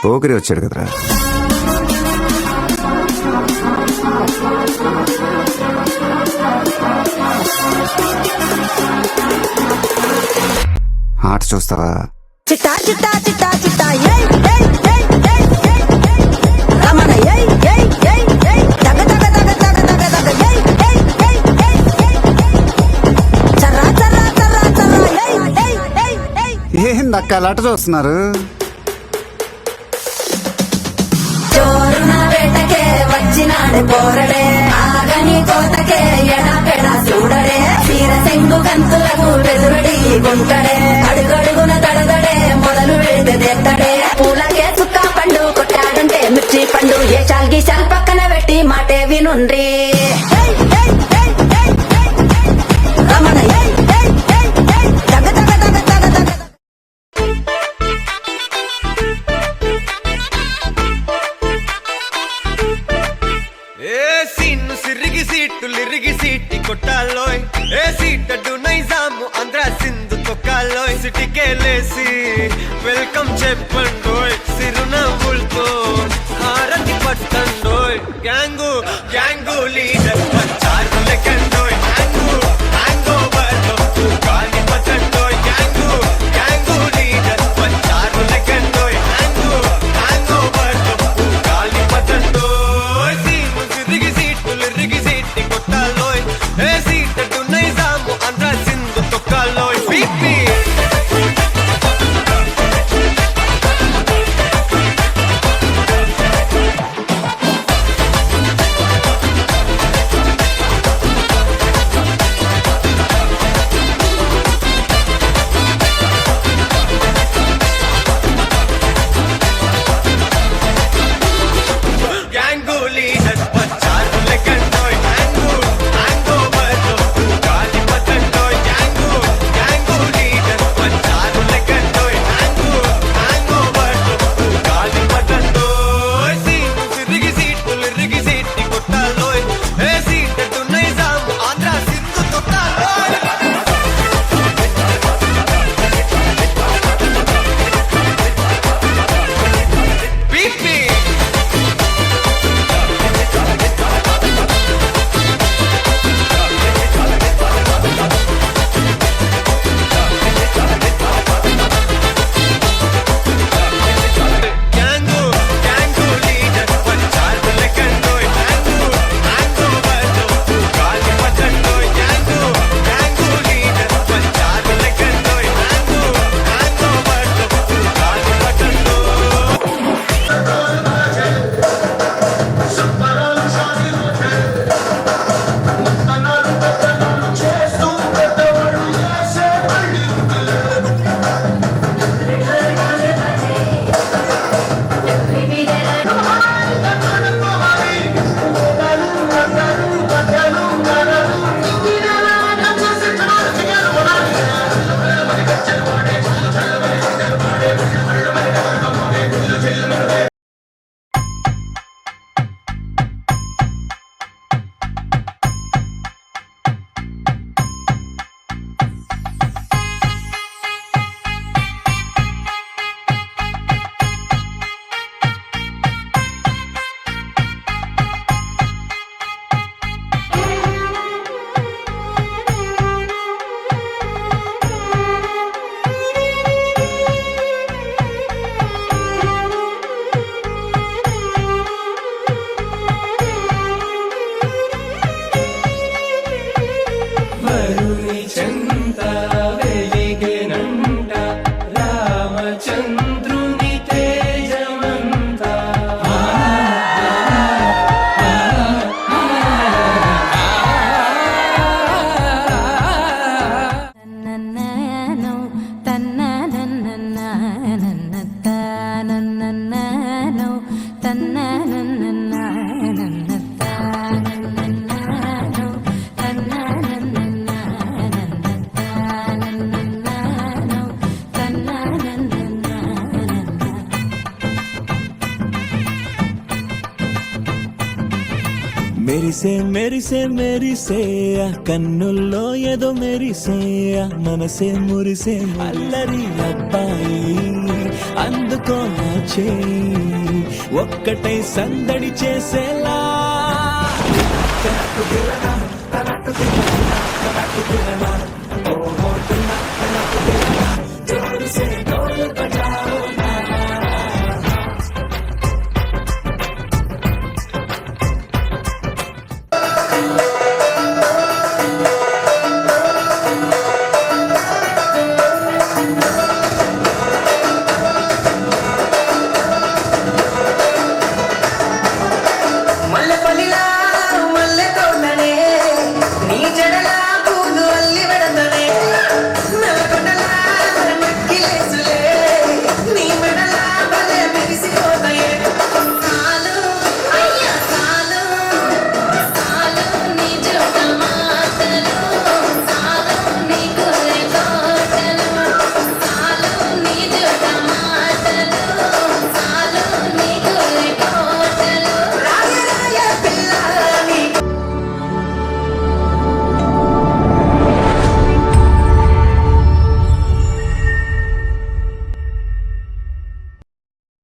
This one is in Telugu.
పోకిరి వచ్చాడు కదరా. ఆట చూస్తావా? చిట్టా చిట్టా చిట్టా చిట్టా ఏయ్ ఏయ్ ఏయ్ ఏయ్ ఏయ్ రమణ ఏయ్ ఏయ్ ఏయ్ ఏయ్ దగ దగ దగ దగ దగ దగ ఏయ్ ఏయ్ ఏయ్ ఏయ్ ఏయ్ చర్రా చర్రా చర్రా చర్రా ఏయ్ ఏయ్ ఏయ్ ఏయ్. ఏందక్క అలా ఆట చూస్తున్నారు? చోరున వేటకే వచ్చినాడు పోరడే ఆగని కోతకే ఎడా పెడా చూడడే తీర సెంగు కంతులకు బెదురుడి గుంటడే అడుగడుగున తడదడే మొదలు వెళితే తెత్తడే పూలకే సుక్క పండు కొట్టాడంటే మిర్చి పండు ఏ చాల్గి చాల్ పక్కన పెట్టి మాటే వినుండ్రి రమణ ఏయ్ ఏయ్ ఏయ్ ఏయ్ దగ దగ దగ దగ దగ. ఏ సీన్ను సిరిగి సీట్లు సీటి కొట్టాలోయ్ ఏ సీటడు నైజాము ఆంధ్ర సింధు తొక్కాలోయ్ సిటికేలేసి వెల్కమ్ చెప్పండోయ్ సిరునవ్వులతో హారతి పట్టండోయ్ గ్యాంగు గ్యాంగు లీడర్ పంచారు లెక్కండోయ్ హ్యాంగు హ్యాంగ్ ఓవర్లో గాలి పట్టండోయ్ గ్యాంగు గ్యాంగు లీడర్ పంచారు లెక్కండోయ్ హ్యాంగు హ్యాంగ్ ఓవర్లో గాలి పట్టండోయ్ సీను సిరిగి సీటి కొట్టాలోయ్ ఏ సీటడు నైజాము ఆంధ్ర సింధు తొక్కాలోయ్ పీపీ మెరిసే మెరిసే మెరిసే ఆ కన్నుల్లో ఏదో మెరిసే ఆ మనసే మురిసే అల్లరి అబ్బాయి అందుకో నా చేయి ఒక్కటై సందడి చేసేలా తనకు దిలనా, తనకు దిలనా, తనకు దిలనా.